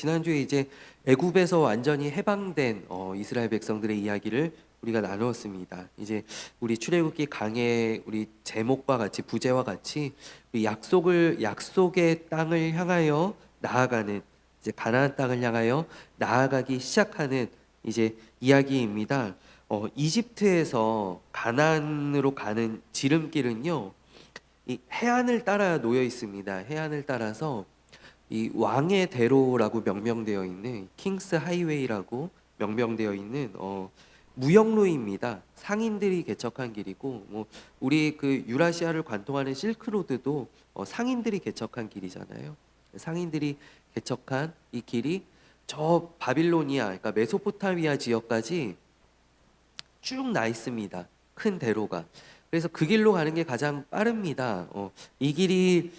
지난주에 이제 애굽에서 완전히 해방된 이스라엘 백성들의 이야기를 우리가 나누었습니다. 이제 우리 출애굽기 강의 우리 제목과 같이 부제와 같이 우리 약속의 땅을 향하여 나아가는 이제 가나안 땅을 향하여 나아가기 시작하는 이제 이야기입니다. 이집트에서 가나안으로 가는 지름길은요, 이 해안을 따라 놓여 있습니다. 해안을 따라서 이 왕의 대로라고 명명되어 있는 킹스 하이웨이라고 명명되어 있는 무역로입니다. 상인들이 개척한 길이고, 뭐 우리 그 유라시아를 관통하는 실크로드도 상인들이 개척한 길이잖아요. 상인들이 개척한 이 길이 저 바빌로니아, 그러니까 메소포타미아 지역까지 쭉 나 있습니다. 큰 대로가. 그래서 그 길로 가는 게 가장 빠릅니다. 이 길이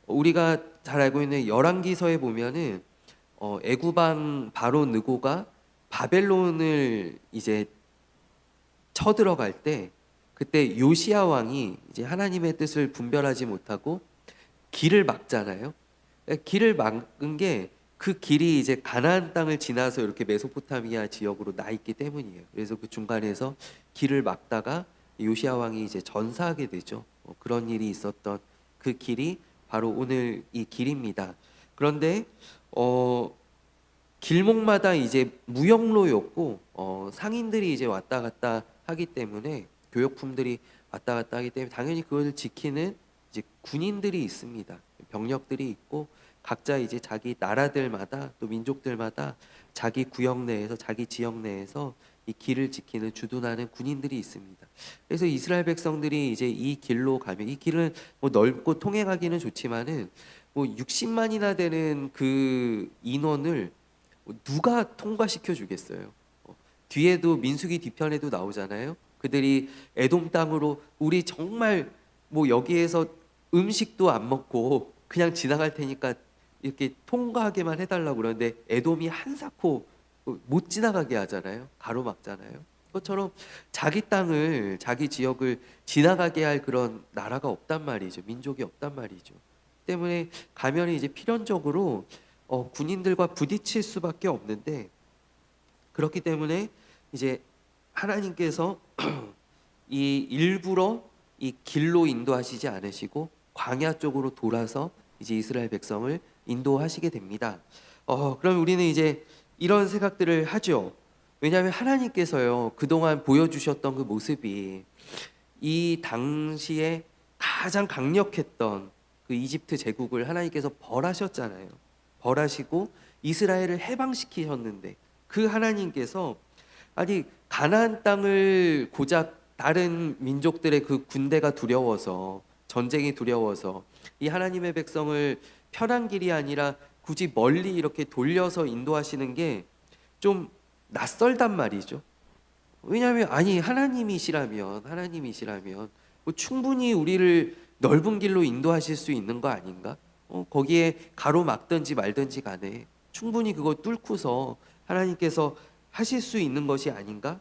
우리가 잘 알고 있는 열왕기서에 보면은 애굽왕 바로 느고가 바벨론을 이제 쳐들어갈 때, 그때 요시야 왕이 이제 하나님의 뜻을 분별하지 못하고 길을 막잖아요. 길을 막은 게 그 길이 이제 가나안 땅을 지나서 이렇게 메소포타미아 지역으로 나 있기 때문이에요. 그래서 그 중간에서 길을 막다가 요시야 왕이 이제 전사하게 되죠. 그런 일이 있었던 그 길이 바로 오늘 이 길입니다. 그런데 길목마다 이제 무역로였고 상인들이 이제 왔다 갔다 하기 때문에, 교역품들이 왔다 갔다 하기 때문에 당연히 그걸 지키는 이제 군인들이 있습니다. 병력들이 있고 각자 이제 자기 나라들마다 또 민족들마다 자기 구역 내에서, 자기 지역 내에서 이 길을 지키는, 주둔하는 군인들이 있습니다. 그래서 이스라엘 백성들이 이제 이 길로 가면, 이 길은 뭐 넓고 통행하기는 좋지만은 뭐 60만이나 되는 그 인원을 누가 통과시켜 주겠어요? 뒤에도 민수기 뒤편에도 나오잖아요. 그들이 에돔 땅으로, 우리 정말 뭐 여기에서 음식도 안 먹고 그냥 지나갈 테니까 이렇게 통과하게만 해달라고 그러는데 에돔이 한사코 못 지나가게 하잖아요. 가로막잖아요. 그것처럼 자기 땅을, 자기 지역을 지나가게 할 그런 나라가 없단 말이죠. 민족이 없단 말이죠. 때문에 가면 이제 필연적으로 군인들과 부딪힐 수밖에 없는데, 그렇기 때문에 이제 하나님께서 이 일부러 이 길로 인도하시지 않으시고 광야 쪽으로 돌아서 이제 이스라엘 백성을 인도하시게 됩니다. 그럼 우리는 이제 이런 생각들을 하죠. 왜냐하면 하나님께서요, 그동안 보여주셨던 그 모습이 이 당시에 가장 강력했던 그 이집트 제국을 하나님께서 벌하셨잖아요. 벌하시고 이스라엘을 해방시키셨는데, 그 하나님께서 아니 가나안 땅을 고작 다른 민족들의 그 군대가 두려워서, 전쟁이 두려워서 이 하나님의 백성을 편한 길이 아니라 굳이 멀리 이렇게 돌려서 인도하시는 게 좀 낯설단 말이죠. 왜냐하면 아니 하나님이시라면 뭐 충분히 우리를 넓은 길로 인도하실 수 있는 거 아닌가? 거기에 가로막든지 말든지 간에 충분히 그거 뚫고서 하나님께서 하실 수 있는 것이 아닌가?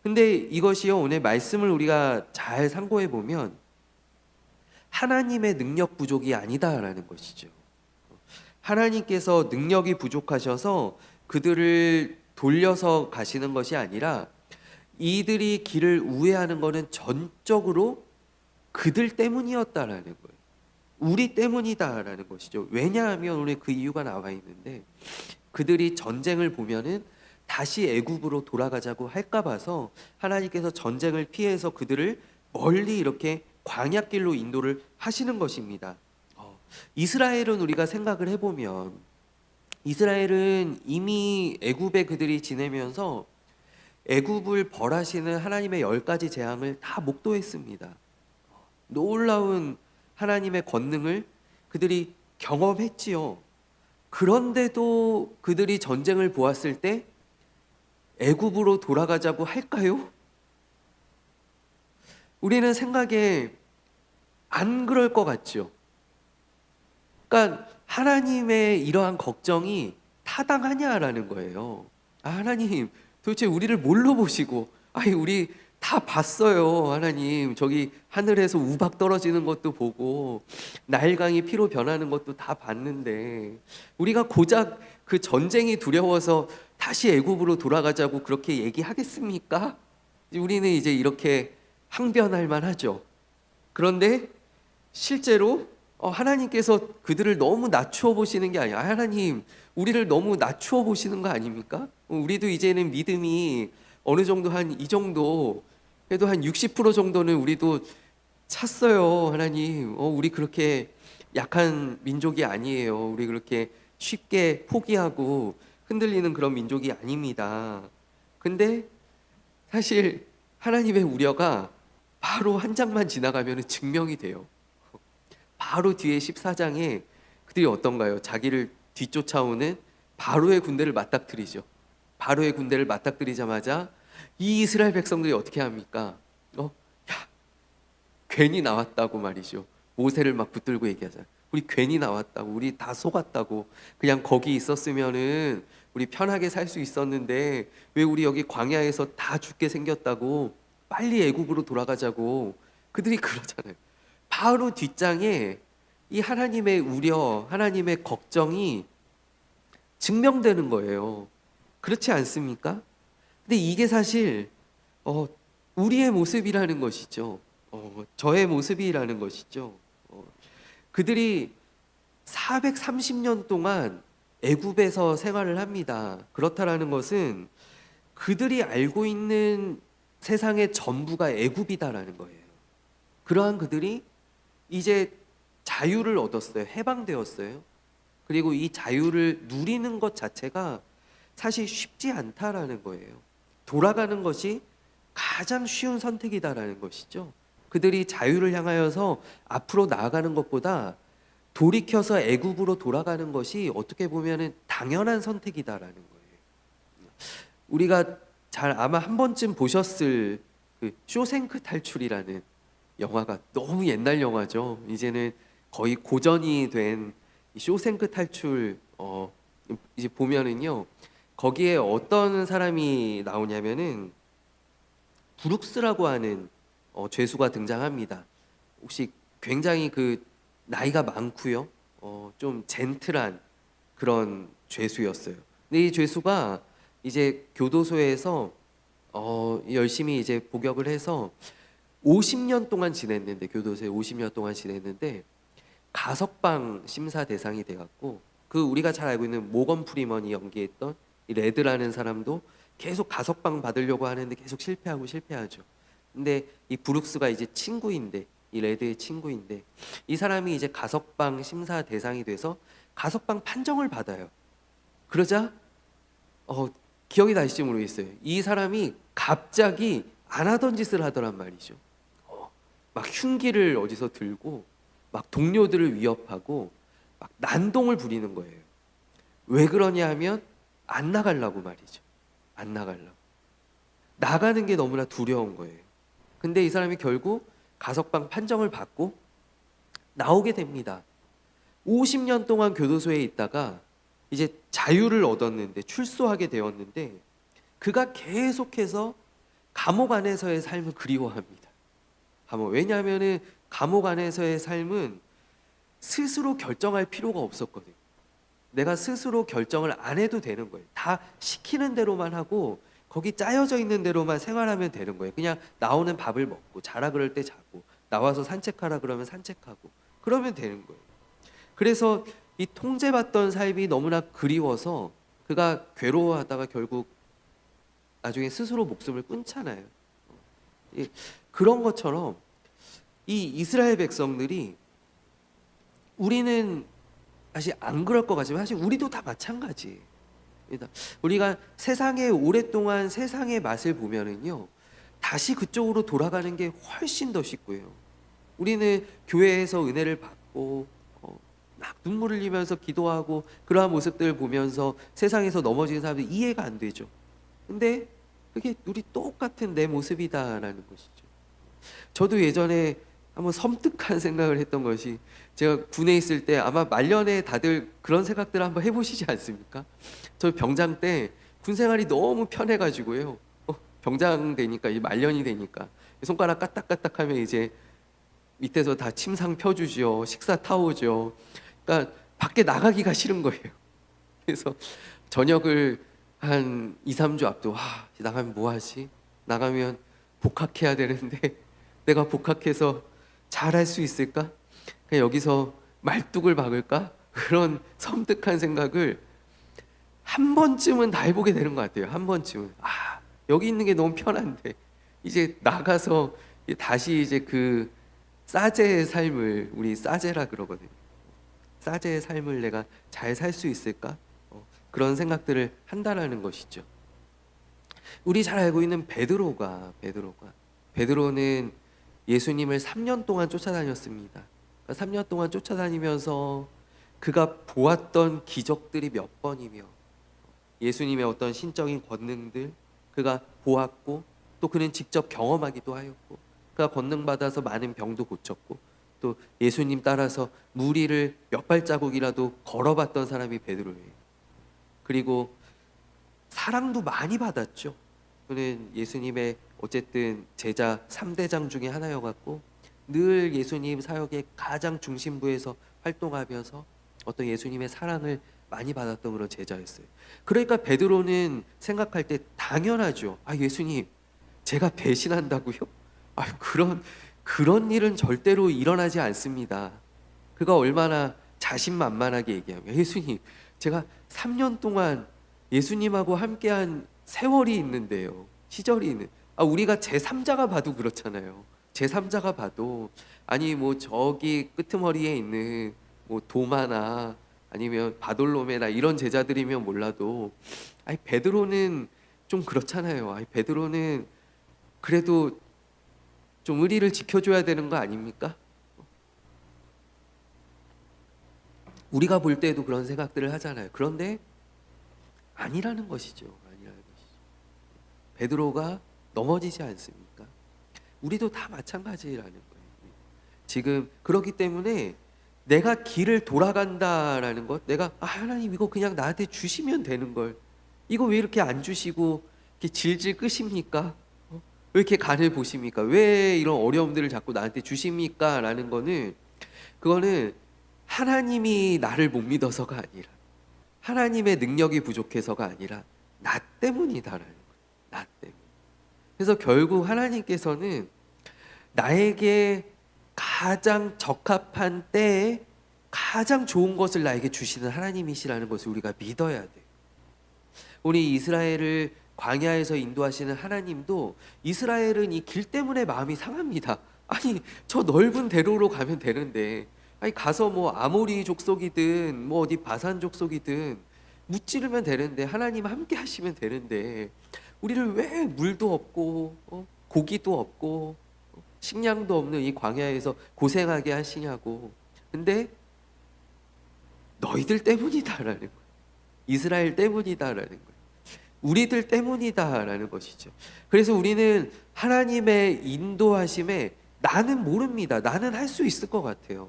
근데 이것이요, 오늘 말씀을 우리가 잘 상고해 보면 하나님의 능력 부족이 아니다라는 것이죠. 하나님께서 능력이 부족하셔서 그들을 돌려서 가시는 것이 아니라, 이들이 길을 우회하는 것은 전적으로 그들 때문이었다라는 거예요. 우리 때문이다라는 것이죠. 왜냐하면 오늘 그 이유가 나와 있는데, 그들이 전쟁을 보면은 다시 애굽으로 돌아가자고 할까 봐서 하나님께서 전쟁을 피해서 그들을 멀리 이렇게 광야길로 인도를 하시는 것입니다. 이스라엘은 우리가 생각을 해보면, 이스라엘은 이미 애굽에 그들이 지내면서 애굽을 벌하시는 하나님의 10가지 재앙을 다 목도했습니다. 놀라운 하나님의 권능을 그들이 경험했지요. 그런데도 그들이 전쟁을 보았을 때 애굽으로 돌아가자고 할까요? 우리는 생각에 안 그럴 것 같죠. 그러니까 하나님의 이러한 걱정이 타당하냐라는 거예요. 하나님 도대체 우리를 뭘로 보시고, 우리 다 봤어요. 하나님 저기 하늘에서 우박 떨어지는 것도 보고 나일강이 피로 변하는 것도 다 봤는데, 우리가 고작 그 전쟁이 두려워서 다시 애굽으로 돌아가자고 그렇게 얘기하겠습니까? 우리는 이제 이렇게 항변할 만하죠. 그런데 실제로 하나님께서 그들을 너무 낮추어 보시는 게 아니야. 하나님, 우리를 너무 낮추어 보시는 거 아닙니까? 우리도 이제는 믿음이 어느 정도 한 이 정도, 그래도 한 60% 정도는 우리도 찼어요. 하나님, 우리 그렇게 약한 민족이 아니에요. 우리 그렇게 쉽게 포기하고 흔들리는 그런 민족이 아닙니다. 근데 사실 하나님의 우려가 바로 한 장만 지나가면 증명이 돼요. 바로 뒤에 14장에 그들이 어떤가요? 자기를 뒤쫓아오는 바로의 군대를 맞닥뜨리죠. 바로의 군대를 맞닥뜨리자마자 이 이스라엘 백성들이 어떻게 합니까? 야, 괜히 나왔다고 말이죠. 모세를 막 붙들고 얘기하잖아요. 우리 괜히 나왔다고, 우리 다 속았다고. 그냥 거기 있었으면은 우리 편하게 살 수 있었는데 왜 우리 여기 광야에서 다 죽게 생겼다고, 빨리 애굽으로 돌아가자고 그들이 그러잖아요. 바로 뒷장에 이 하나님의 우려, 하나님의 걱정이 증명되는 거예요. 그렇지 않습니까? 근데 이게 사실 우리의 모습이라는 것이죠. 저의 모습이라는 것이죠. 그들이 430년 동안 애굽에서 생활을 합니다. 그렇다라는 것은 그들이 알고 있는 세상의 전부가 애굽이다라는 거예요. 그러한 그들이 이제 자유를 얻었어요. 해방되었어요. 그리고 이 자유를 누리는 것 자체가 사실 쉽지 않다라는 거예요. 돌아가는 것이 가장 쉬운 선택이다라는 것이죠. 그들이 자유를 향하여서 앞으로 나아가는 것보다 돌이켜서 애굽으로 돌아가는 것이 어떻게 보면은 당연한 선택이다라는 거예요. 우리가 잘 아마 한 번쯤 보셨을 그 쇼생크 탈출이라는 영화가, 너무 옛날 영화죠. 이제는 거의 고전이 된 쇼생크 탈출, 이제 보면은요, 거기에 어떤 사람이 나오냐면은 브룩스라고 하는 죄수가 등장합니다. 혹시 굉장히 그 나이가 많고요, 좀 젠틀한 그런 죄수였어요. 근데 이 죄수가 이제 교도소에서 열심히 이제 복역을 해서 50년 동안 지냈는데, 교도소에 50년 동안 지냈는데 가석방 심사 대상이 돼갖고, 그 우리가 잘 알고 있는 모건 프리먼이 연기했던 이 레드라는 사람도 계속 가석방 받으려고 하는데 계속 실패하죠. 근데 이 브룩스가 이제 친구인데, 이 레드의 친구인데, 이 사람이 이제 가석방 심사 대상이 돼서 가석방 판정을 받아요. 그러자 기억이 나실지 모르겠어요. 이 사람이 갑자기 안 하던 짓을 하더란 말이죠. 막 흉기를 어디서 들고 막 동료들을 위협하고 막 난동을 부리는 거예요. 왜 그러냐 하면 안 나가려고 말이죠. 안 나가려고. 나가는 게 너무나 두려운 거예요. 근데 이 사람이 결국 가석방 판정을 받고 나오게 됩니다. 50년 동안 교도소에 있다가 이제 자유를 얻었는데, 출소하게 되었는데, 그가 계속해서 감옥 안에서의 삶을 그리워합니다. 왜냐하면 감옥 안에서의 삶은 스스로 결정할 필요가 없었거든요. 내가 스스로 결정을 안 해도 되는 거예요. 다 시키는 대로만 하고 거기 짜여져 있는 대로만 생활하면 되는 거예요. 그냥 나오는 밥을 먹고, 자라 그럴 때 자고, 나와서 산책하라 그러면 산책하고, 그러면 되는 거예요. 그래서 이 통제받던 삶이 너무나 그리워서 그가 괴로워하다가 결국 나중에 스스로 목숨을 끊잖아요. 그런 것처럼 이 이스라엘 백성들이, 우리는 사실 안 그럴 것 같지만 사실 우리도 다 마찬가지예요. 우리가 세상에 오랫동안 세상의 맛을 보면은요, 다시 그쪽으로 돌아가는 게 훨씬 더 쉽고요. 우리는 교회에서 은혜를 받고 막 눈물을 흘리면서 기도하고 그러한 모습들을 보면서 세상에서 넘어지는 사람들 이해가 안 되죠. 근데 그게 우리 똑같은 내 모습이다라는 것이죠. 저도 예전에 한번 섬뜩한 생각을 했던 것이, 제가 군에 있을 때 아마 말년에 다들 그런 생각들을 한번 해보시지 않습니까? 저 병장 때 군 생활이 너무 편해가지고요. 병장 되니까, 이 말년이 되니까 손가락 까딱까딱하면 이제 밑에서 다 침상 펴주죠. 식사 타오죠. 그러니까 밖에 나가기가 싫은 거예요. 그래서 저녁을 한 2, 3주 앞두고 나가면 뭐 하지? 나가면 복학해야 되는데 내가 복학해서 잘할 수 있을까? 그냥 여기서 말뚝을 박을까? 그런 섬뜩한 생각을 한 번쯤은 다 해보게 되는 것 같아요. 한 번쯤은 여기 있는 게 너무 편한데 이제 나가서 다시 이제 그 사제의 삶을, 우리 사제라 그러거든요. 사제의 삶을 내가 잘 살 수 있을까? 그런 생각들을 한다라는 것이죠. 우리 잘 알고 있는 베드로는 예수님을 3년 동안 쫓아다녔습니다. 3년 동안 쫓아다니면서 그가 보았던 기적들이 몇 번이며 예수님의 어떤 신적인 권능들 그가 보았고, 또 그는 직접 경험하기도 하였고, 그가 권능 받아서 많은 병도 고쳤고, 또 예수님 따라서 무리를 몇 발자국이라도 걸어봤던 사람이 베드로예요. 그리고 사랑도 많이 받았죠. 그는 예수님의 어쨌든 제자 3대장 중에 하나여갖고 늘 예수님 사역의 가장 중심부에서 활동하면서 어떤 예수님의 사랑을 많이 받았던 그런 제자였어요. 그러니까 베드로는 생각할 때 당연하죠. 예수님, 제가 배신한다고요? 그런 일은 절대로 일어나지 않습니다. 그가 얼마나 자신만만하게 얘기하면, 예수님, 제가 3년 동안 예수님하고 함께한 세월이 있는데요, 시절이 있는, 우리가 제3자가 봐도 그렇잖아요. 제3자가 봐도 아니 뭐 저기 끄트머리에 있는 뭐 도마나 아니면 바돌로메나 이런 제자들이면 몰라도 베드로는 좀 그렇잖아요. 베드로는 그래도 좀 의리를 지켜줘야 되는 거 아닙니까? 우리가 볼 때도 그런 생각들을 하잖아요. 그런데 아니라는 것이죠. 베드로가 넘어지지 않습니까? 우리도 다 마찬가지라는 거예요. 지금 그렇기 때문에 내가 길을 돌아간다라는 것, 내가 하나님 이거 그냥 나한테 주시면 되는 걸, 이거 왜 이렇게 안 주시고 이렇게 질질 끄십니까? 왜 이렇게 간을 보십니까? 왜 이런 어려움들을 자꾸 나한테 주십니까? 라는 거는, 그거는 하나님이 나를 못 믿어서가 아니라, 하나님의 능력이 부족해서가 아니라 나 때문이다라는 거예요. 나 때문에. 그래서 결국 하나님께서는 나에게 가장 적합한 때에 가장 좋은 것을 나에게 주시는 하나님이시라는 것을 우리가 믿어야 돼요. 우리 이스라엘을 광야에서 인도하시는 하나님도, 이스라엘은 이 길 때문에 마음이 상합니다. 저 넓은 대로로 가면 되는데, 가서 뭐 아모리 족속이든 뭐 어디 바산 족속이든 무찌르면 되는데, 하나님 함께 하시면 되는데 우리를 왜 물도 없고 고기도 없고 식량도 없는 이 광야에서 고생하게 하시냐고. 근데 너희들 때문이다라는 거예요. 이스라엘 때문이다라는 거예요. 우리들 때문이다라는 것이죠. 그래서 우리는 하나님의 인도하심에, 나는 모릅니다. 나는 할 수 있을 것 같아요.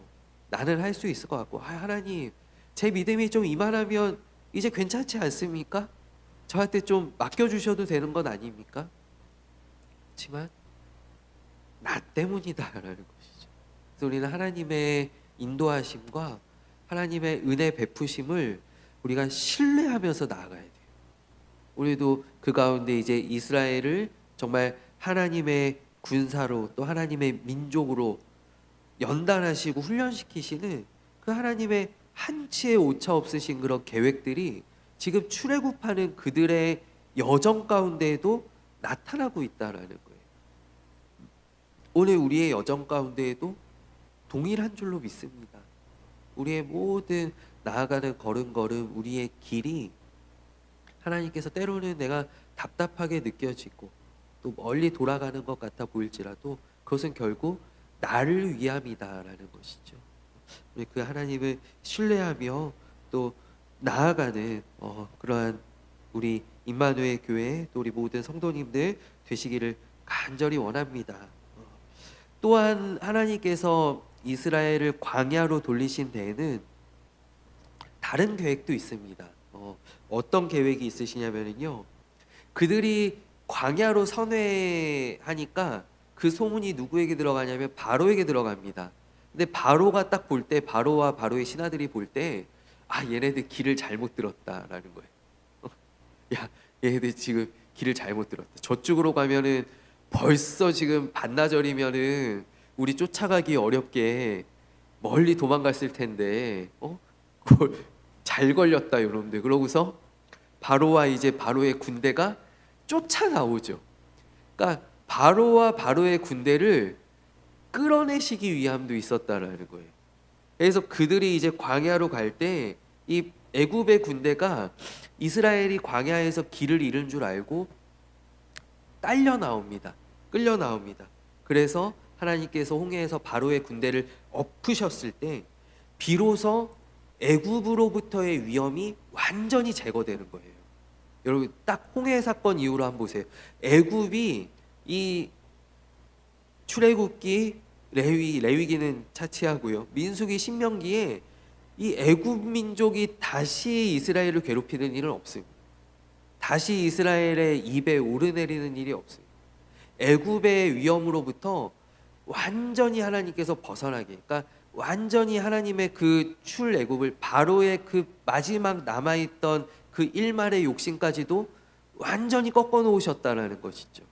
나는 할 수 있을 것 같고, 하나님, 제 믿음이 좀 이만하면 이제 괜찮지 않습니까? 저한테 좀 맡겨주셔도 되는 건 아닙니까? 그렇지만 나 때문이다라는 것이죠. 그래서 우리는 하나님의 인도하심과 하나님의 은혜 베푸심을 우리가 신뢰하면서 나아가야 돼요. 우리도 그 가운데 이제 이스라엘을 정말 하나님의 군사로, 또 하나님의 민족으로 연단하시고 훈련시키시는 그 하나님의 한치의 오차 없으신 그런 계획들이 지금 출애굽하는 그들의 여정 가운데에도 나타나고 있다라는 거예요. 오늘 우리의 여정 가운데에도 동일한 줄로 믿습니다. 우리의 모든 나아가는 걸음걸음, 우리의 길이 하나님께서 때로는 내가 답답하게 느껴지고 또 멀리 돌아가는 것 같아 보일지라도 그것은 결국 나를 위함이다라는 것이죠. 우리 그 하나님을 신뢰하며 또 나아가는 그러한 우리 임마누엘 교회, 또 우리 모든 성도님들 되시기를 간절히 원합니다. 또한 하나님께서 이스라엘을 광야로 돌리신 데에는 다른 계획도 있습니다. 어떤 계획이 있으시냐면요, 그들이 광야로 선회하니까 그 소문이 누구에게 들어가냐면 바로에게 들어갑니다. 근데 바로가 딱 볼 때, 바로와 바로의 신하들이 볼 때, 아, 얘네들 길을 잘못 들었다라는 거예요. 야, 얘네들 지금 길을 잘못 들었다. 저쪽으로 가면은 벌써 지금 반나절이면은 우리 쫓아가기 어렵게 멀리 도망갔을 텐데, 그걸 잘 걸렸다, 여러분들. 그러고서 바로와 이제 바로의 군대가 쫓아나오죠. 그러니까 바로와 바로의 군대를 끌어내시기 위함도 있었다라는 거예요. 그래서 그들이 이제 광야로 갈 때 이 애굽의 군대가 이스라엘이 광야에서 길을 잃은 줄 알고 딸려 나옵니다. 끌려 나옵니다. 그래서 하나님께서 홍해에서 바로의 군대를 엎으셨을 때 비로소 애굽으로부터의 위험이 완전히 제거되는 거예요. 여러분 딱 홍해 사건 이후로 한번 보세요. 애굽이 이 출애굽기 레위기는 차치하고요. 민수기 신명기에 이 애굽 민족이 다시 이스라엘을 괴롭히는 일은 없습니다. 다시 이스라엘의 입에 오르내리는 일이 없습니다. 애굽의 위험으로부터 완전히 하나님께서 벗어나게, 그러니까 완전히 하나님의 그 출애굽을 바로의 그 마지막 남아있던 그 일말의 욕심까지도 완전히 꺾어 놓으셨다라는 것이죠.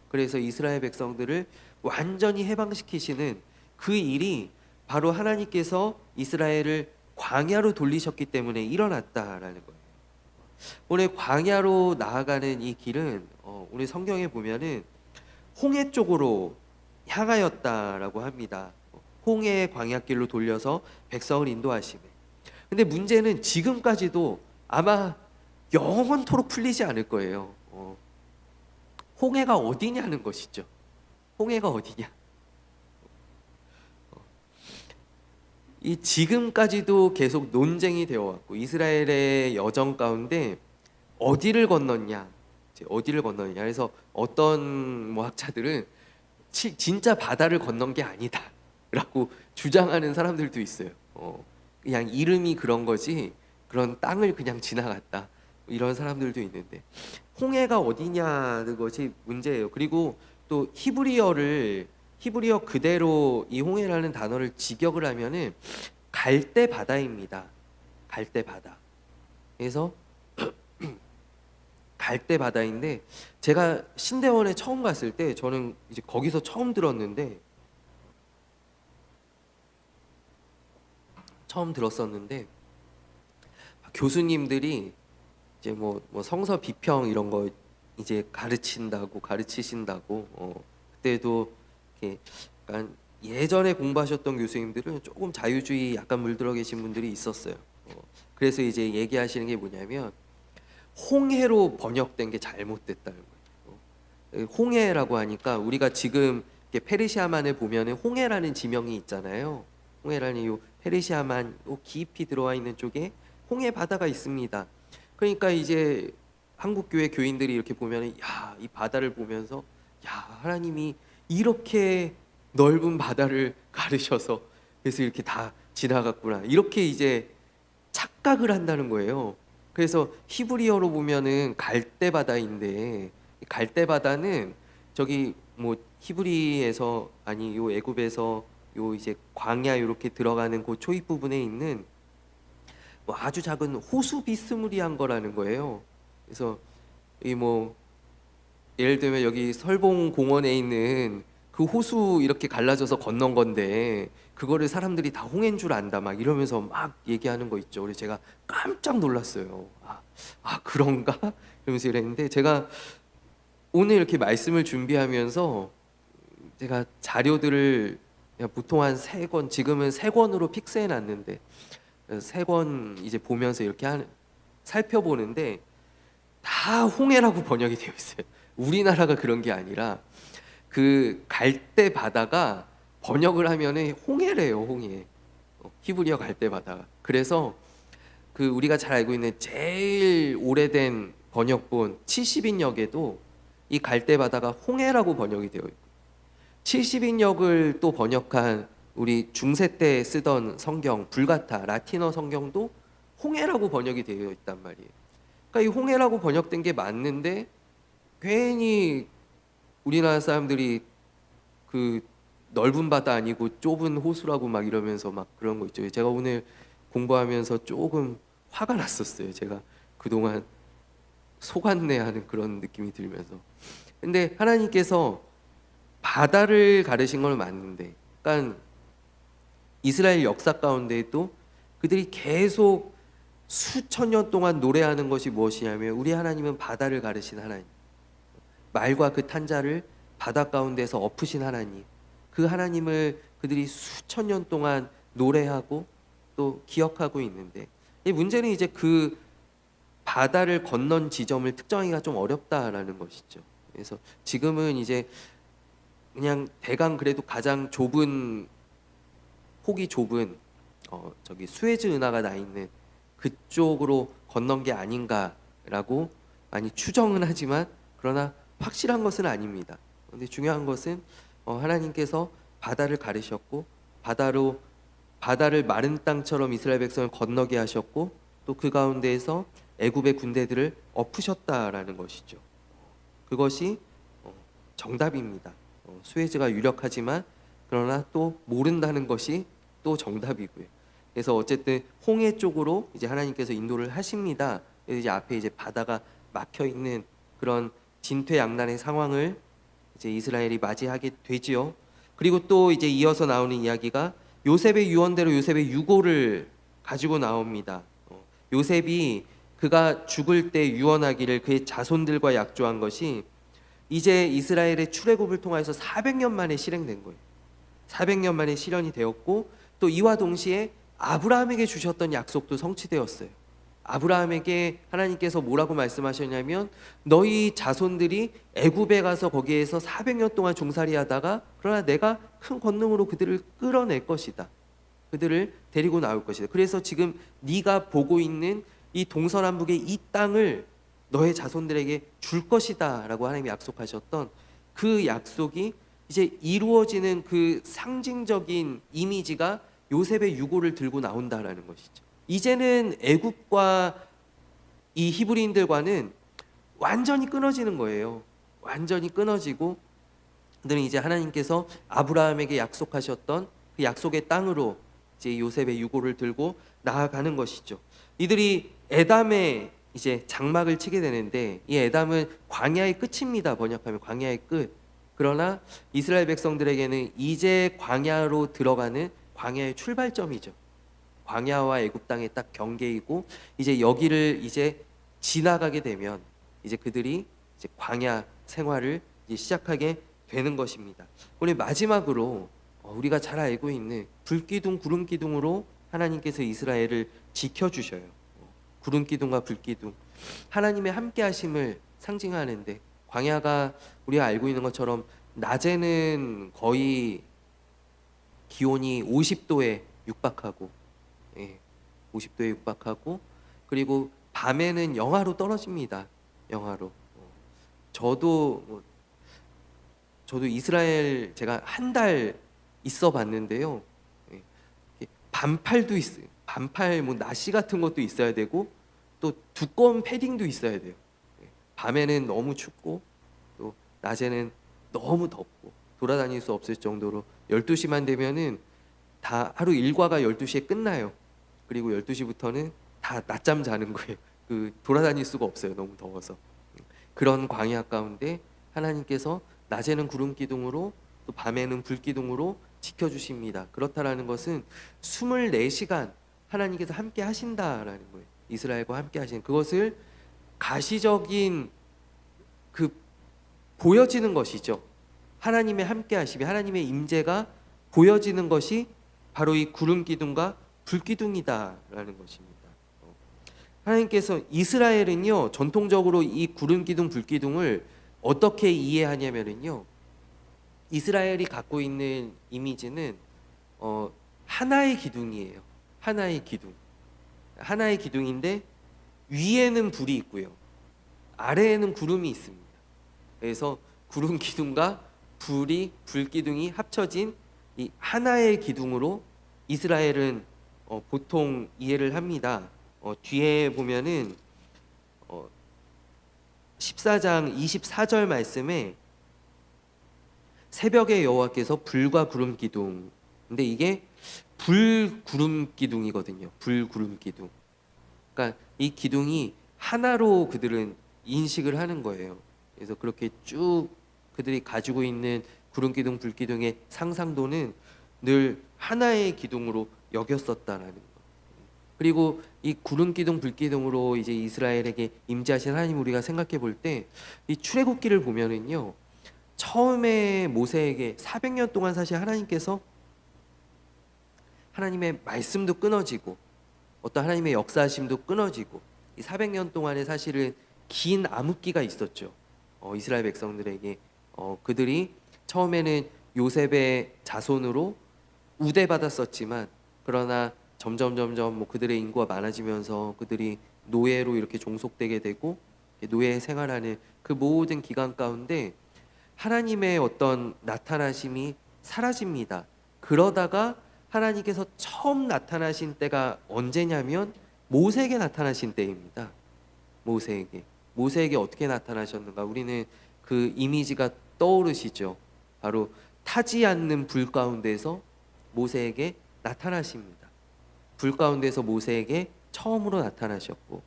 그래서 이스라엘 백성들을 완전히 해방시키시는 그 일이 바로 하나님께서 이스라엘을 광야로 돌리셨기 때문에 일어났다라는 거예요. 오늘 광야로 나아가는 이 길은 오늘 성경에 보면은 홍해 쪽으로 향하였다라고 합니다. 홍해의 광야길로 돌려서 백성을 인도하시네. 근데 문제는 지금까지도 아마 영원토록 풀리지 않을 거예요. 홍해가 어디냐는 것이죠. 홍해가 어디냐? 이 지금까지도 계속 논쟁이 되어 왔고 이스라엘의 여정 가운데 어디를 건넜냐, 어디를 건넜냐. 그래서 어떤 뭐 학자들은 진짜 바다를 건넌 게 아니다라고 주장하는 사람들도 있어요. 그냥 이름이 그런 거지 그런 땅을 그냥 지나갔다 이런 사람들도 있는데 홍해가 어디냐는 것이 문제예요. 그리고 또 히브리어 그대로 이 홍해라는 단어를 직역을 하면은 갈대 바다입니다. 갈대 바다. 그래서 갈대 바다인데 제가 신대원에 처음 갔을 때 저는 이제 거기서 처음 들었었는데 교수님들이 이제 뭐 성서 비평 이런 거 이제 가르치신다고 그때도 이렇게 약간 예전에 공부하셨던 교수님들은 조금 자유주의 약간 물들어 계신 분들이 있었어요. 그래서 이제 얘기하시는 게 뭐냐면 홍해로 번역된 게 잘못됐다는 거예요. 홍해라고 하니까 우리가 지금 페르시아만을 보면은 홍해라는 지명이 있잖아요. 홍해라는 요 페르시아만 요 깊이 들어와 있는 쪽에 홍해 바다가 있습니다. 그러니까 이제 한국 교회 교인들이 이렇게 보면은 야, 이 바다를 보면서 야, 하나님이 이렇게 넓은 바다를 가르셔서 그래서 이렇게 다 지나갔구나. 이렇게 이제 착각을 한다는 거예요. 그래서 히브리어로 보면은 갈대 바다인데 갈대 바다는 저기 뭐 히브리에서 아니 요 애굽에서 요 이제 광야 이렇게 들어가는 그 초입 부분에 있는 뭐 아주 작은 호수 비스무리한 거라는 거예요. 그래서 이 뭐 예를 들면 여기 설봉 공원에 있는 그 호수 이렇게 갈라져서 건넌 건데 그거를 사람들이 다 홍해인 줄 안다 막 이러면서 막 얘기하는 거 있죠. 그래서 제가 깜짝 놀랐어요. 그런가? 이러면서 이랬는데 제가 오늘 이렇게 말씀을 준비하면서 제가 자료들을 그냥 보통 한 3권, 지금은 3권으로 픽스해 놨는데 3권 이제 보면서 이렇게 살펴보는데 다 홍해라고 번역이 되어 있어요. 우리나라가 그런 게 아니라 그 갈대 바다가 번역을 하면은 홍해래요. 홍해. 히브리어 갈대 바다. 그래서 그 우리가 잘 알고 있는 제일 오래된 번역본 70인역에도 이 갈대 바다가 홍해라고 번역이 되어 있고 70인역을 또 번역한 우리 중세 때 쓰던 성경 불가타 라틴어 성경도 홍해라고 번역이 되어 있단 말이에요. 그러니까 이 홍해라고 번역된 게 맞는데 괜히 우리나라 사람들이 그 넓은 바다 아니고 좁은 호수라고 막 이러면서 막 그런 거 있죠. 제가 오늘 공부하면서 조금 화가 났었어요. 제가 그동안 속았네하는 그런 느낌이 들면서. 근데 하나님께서 바다를 가르신 건 맞는데, 그러니까 이스라엘 역사 가운데에도 그들이 계속 수천 년 동안 노래하는 것이 무엇이냐면, 우리 하나님은 바다를 가르신 하나님, 말과 그 탄자를 바다 가운데서 엎으신 하나님, 그 하나님을 그들이 수천 년 동안 노래하고 또 기억하고 있는데, 이 문제는 이제 그 바다를 건넌 지점을 특정하기가 좀 어렵다라는 것이죠. 그래서 지금은 이제 그냥 대강 그래도 가장 좁은, 폭이 좁은 저기 수에즈 운하가 나 있는 그쪽으로 건넌 게 아닌가라고 많이 추정은 하지만, 그러나 확실한 것은 아닙니다. 그런데 중요한 것은 하나님께서 바다를 가르셨고, 바다를 마른 땅처럼 이스라엘 백성을 건너게 하셨고, 또 그 가운데에서 애굽의 군대들을 엎으셨다라는 것이죠. 그것이 정답입니다. 수에즈가 유력하지만, 그러나 또 모른다는 것이 또 정답이고요. 그래서 어쨌든 홍해 쪽으로 이제 하나님께서 인도를 하십니다. 그래서 이제 앞에 이제 바다가 막혀 있는 그런 진퇴양난의 상황을 이제 이스라엘이 맞이하게 되지요. 그리고 또 이제 이어서 나오는 이야기가 요셉의 유언대로 요셉의 유고를 가지고 나옵니다. 요셉이 그가 죽을 때 유언하기를 그의 자손들과 약조한 것이 이제 이스라엘의 출애굽을 통해서 400년 만에 실행된 거예요. 400년 만에 실현이 되었고, 또 이와 동시에 아브라함에게 주셨던 약속도 성취되었어요. 아브라함에게 하나님께서 뭐라고 말씀하셨냐면, 너희 자손들이 애굽에 가서 거기에서 400년 동안 종살이하다가, 그러나 내가 큰 권능으로 그들을 끌어낼 것이다. 그들을 데리고 나올 것이다. 그래서 지금 네가 보고 있는 이 동서남북의 이 땅을 너의 자손들에게 줄 것이다 라고 하나님이 약속하셨던 그 약속이 이제 이루어지는 그 상징적인 이미지가 요셉의 유고를 들고 나온다라는 것이죠. 이제는 애굽과 이 히브리인들과는 완전히 끊어지는 거예요. 완전히 끊어지고, 그들은 이제 하나님께서 아브라함에게 약속하셨던 그 약속의 땅으로 이제 요셉의 유고를 들고 나아가는 것이죠. 이들이 에담에 이제 장막을 치게 되는데, 이 에담은 광야의 끝입니다. 번역하면 광야의 끝. 그러나 이스라엘 백성들에게는 이제 광야로 들어가는 광야의 출발점이죠. 광야와 애굽 땅의 딱 경계이고, 이제 여기를 이제 지나가게 되면 이제 그들이 이제 광야 생활을 이제 시작하게 되는 것입니다. 오늘 마지막으로 우리가 잘 알고 있는 불기둥, 구름기둥으로 하나님께서 이스라엘을 지켜주셔요. 구름기둥과 불기둥, 하나님의 함께하심을 상징하는데, 광야가 우리가 알고 있는 것처럼 낮에는 거의 기온이 50도에 육박하고, 50도에 육박하고, 그리고 밤에는 영하로 떨어집니다. 영하로. 저도 이스라엘 제가 한 달 있어 봤는데요. 반팔도 있어요. 반팔 뭐 나시 같은 것도 있어야 되고, 또 두꺼운 패딩도 있어야 돼요. 밤에는 너무 춥고, 또 낮에는 너무 덥고, 돌아다닐 수 없을 정도로 12시만 되면은 다 하루 일과가 12시에 끝나요. 그리고 12시부터는 다 낮잠 자는 거예요. 돌아다닐 수가 없어요. 너무 더워서. 그런 광야 가운데 하나님께서 낮에는 구름 기둥으로, 또 밤에는 불 기둥으로 지켜주십니다. 그렇다라는 것은 24시간 하나님께서 함께 하신다라는 거예요. 이스라엘과 함께 하시는 그것을 가시적인 보여지는 것이죠. 하나님의 함께 하심이, 하나님의 임재가 보여지는 것이 바로 이 구름 기둥과 불 기둥이다라는 것입니다. 하나님께서 이스라엘은요, 전통적으로 이 구름 기둥, 불 기둥을 어떻게 이해하냐면요, 이스라엘이 갖고 있는 이미지는 하나의 기둥이에요. 하나의 기둥. 하나의 기둥인데 위에는 불이 있고요, 아래에는 구름이 있습니다. 그래서 구름 기둥과 불 기둥이 합쳐진 이 하나의 기둥으로 이스라엘은 보통 이해를 합니다. 뒤에 보면은 14장 24절 말씀에 새벽에 여호와께서 불과 구름 기둥, 근데 이게 불구름 기둥이거든요. 불구름 기둥. 그러니까 이 기둥이 하나로 그들은 인식을 하는 거예요. 그래서 그렇게 쭉 그들이 가지고 있는 구름 기둥, 불 기둥의 상상도는 늘 하나의 기둥으로 여겼었다라는 거. 그리고 이 구름 기둥, 불 기둥으로 이제 이스라엘에게 임재하신 하나님 우리가 생각해 볼 때 이 출애굽기를 보면은요. 처음에 모세에게 400년 동안 사실 하나님께서 하나님의 말씀도 끊어지고 어떤 하나님의 역사하심도 끊어지고 이 400년 동안에 사실은 긴 암흑기가 있었죠. 이스라엘 백성들에게 그들이 처음에는 요셉의 자손으로 우대받았었지만 그러나 점점 뭐 그들의 인구가 많아지면서 그들이 노예로 이렇게 종속되게 되고 노예 생활하는 그 모든 기간 가운데 하나님의 어떤 나타나심이 사라집니다. 그러다가 하나님께서 처음 나타나신 때가 언제냐면 모세에게 나타나신 때입니다. 모세에게 어떻게 나타나셨는가? 우리는 그 이미지가 떠오르시죠. 바로 타지 않는 불 가운데서 모세에게 나타나십니다. 불 가운데서 모세에게 처음으로 나타나셨고,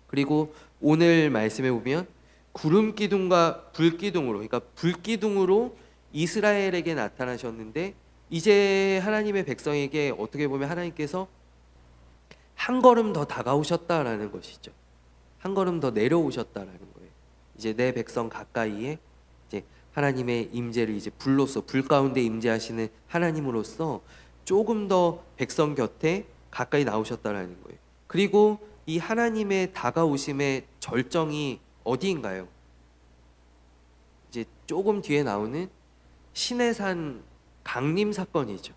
그리고 오늘 말씀에 보면 구름 기둥과 불 기둥으로, 그러니까 불 기둥으로 이스라엘에게 나타나셨는데 이제 하나님의 백성에게 어떻게 보면 하나님께서 한 걸음 더 다가오셨다라는 것이죠. 한 걸음 더 내려오셨다라는 거예요. 이제 내 백성 가까이에 이제 하나님의 임재를 이제 불로서 불 가운데 임재하시는 하나님으로서 조금 더 백성 곁에 가까이 나오셨다라는 거예요. 그리고 이 하나님의 다가오심의 절정이 어디인가요? 이제 조금 뒤에 나오는 시내산 강림 사건이죠.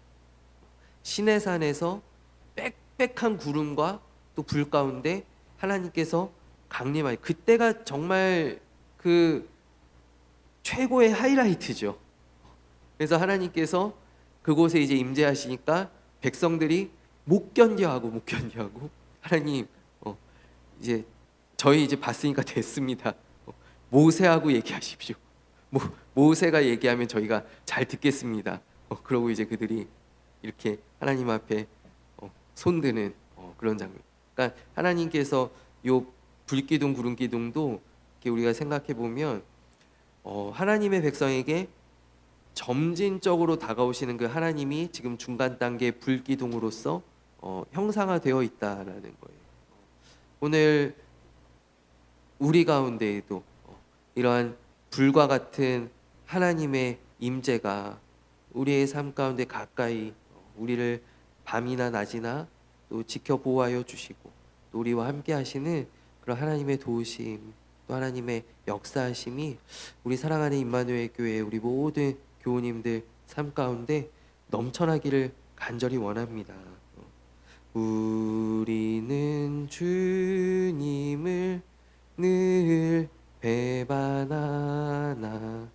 시내산에서 빽빽한 구름과 또 불 가운데 하나님께서 강림하니 그때가 정말 그 최고의 하이라이트죠. 그래서 하나님께서 그곳에 이제 임재하시니까 백성들이 못 견뎌하고 하나님 이제 저희 이제 봤으니까 됐습니다. 모세하고 얘기하십시오. 모세가 얘기하면 저희가 잘 듣겠습니다. 그러고 이제 그들이 이렇게 하나님 앞에 손드는 그런 장면. 그러니까 하나님께서 요 불기둥 구름기둥도 이렇게 우리가 생각해 보면 하나님의 백성에게 점진적으로 다가오시는 그 하나님이 지금 중간 단계 불기둥으로서 형상화되어 있다라는 거예요. 오늘 우리 가운데에도 이러한 불과 같은 하나님의 임재가 우리의 삶 가운데 가까이 우리를 밤이나 낮이나 또 지켜 보호하여 주시고 또 우리와 함께 하시는 그런 하나님의 도우심 또 하나님의 역사하심이 우리 사랑하는 임마누엘 교회 우리 모든 교우님들 삶 가운데 넘쳐나기를 간절히 원합니다. 우리는 주님을 늘 배반하나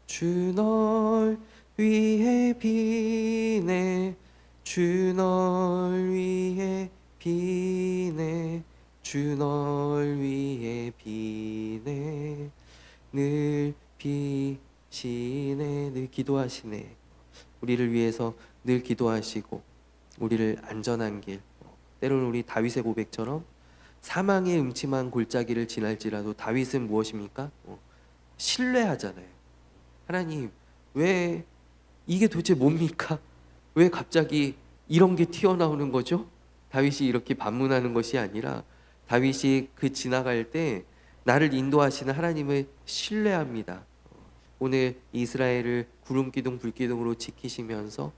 주 널 위해 비네 주 널 위해 비네 주 널 위해 비네 늘 비시네 늘 기도하시네. 우리를 위해서 늘 기도하시고 우리를 안전한 길 때로는 우리 다윗의 고백처럼 사망의 음침한 골짜기를 지날지라도 다윗은 무엇입니까? 신뢰하잖아요. 하나님 왜 이게 도대체 뭡니까? 왜 갑자기 이런 게 튀어나오는 거죠? 다윗이 이렇게 반문하는 것이 아니라 다윗이 그 지나갈 때 나를 인도하시는 하나님을 신뢰합니다. 오늘 이스라엘을 구름기둥 불기둥으로 지키시면서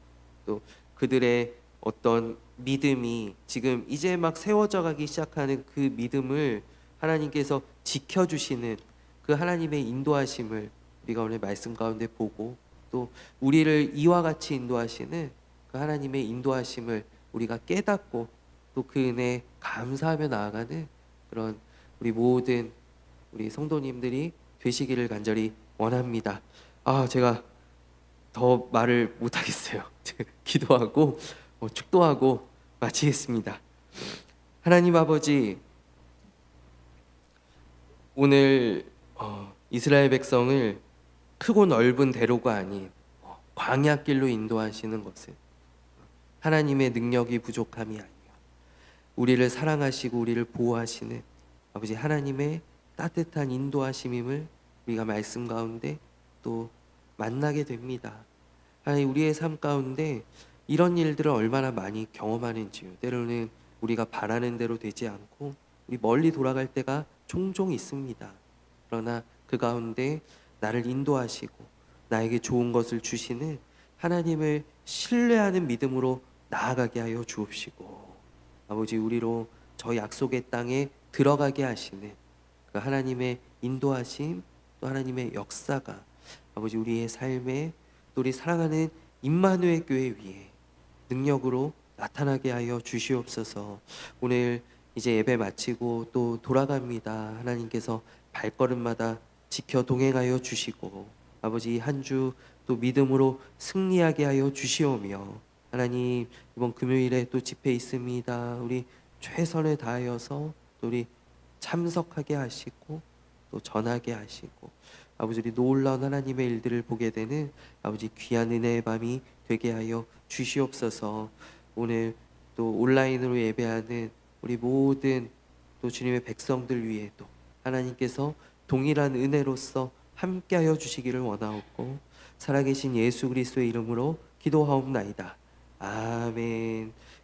또 그들의 어떤 믿음이 지금 이제 막 세워져 가기 시작하는 그 믿음을 하나님께서 지켜주시는 그 하나님의 인도하심을 우리가 오늘 말씀 가운데 보고 또 우리를 이와 같이 인도하시는 그 하나님의 인도하심을 우리가 깨닫고 또 그 은혜에 감사하며 나아가는 그런 우리 모든 우리 성도님들이 되시기를 간절히 원합니다. 제가 더 말을 못하겠어요. 기도하고 축도하고 마치겠습니다. 하나님 아버지, 오늘 이스라엘 백성을 크고 넓은 대로가 아닌 광야길로 인도하시는 것은 하나님의 능력이 부족함이 아니요 우리를 사랑하시고 우리를 보호하시는 아버지 하나님의 따뜻한 인도하심임을 우리가 말씀 가운데 또 만나게 됩니다. 하나님, 우리의 삶 가운데 이런 일들을 얼마나 많이 경험하는지요. 때로는 우리가 바라는 대로 되지 않고 우리 멀리 돌아갈 때가 종종 있습니다. 그러나 그 가운데 나를 인도하시고 나에게 좋은 것을 주시는 하나님을 신뢰하는 믿음으로 나아가게 하여 주옵시고, 아버지, 우리로 저 약속의 땅에 들어가게 하시는 그 하나님의 인도하심, 또 하나님의 역사가 아버지 우리의 삶에, 또 우리 사랑하는 임마누엘 교회 위에 능력으로 나타나게 하여 주시옵소서. 오늘 이제 예배 마치고 또 돌아갑니다. 하나님께서 발걸음마다 지켜 동행하여 주시고 아버지 한 주 또 믿음으로 승리하게 하여 주시오며, 하나님 이번 금요일에 또 집회 있습니다. 우리 최선을 다하여서 또 우리 참석하게 하시고 또 전하게 하시고 아버지 우리 놀라운 하나님의 일들을 보게 되는 아버지 귀한 은혜의 밤이 되게 하여 주시옵소서. 오늘 또 온라인으로 예배하는 우리 모든 또 주님의 백성들 위에도 하나님께서 동일한 은혜로서 함께하여 주시기를 원하옵고 살아계신 예수 그리스도의 이름으로 기도하옵나이다. 아멘.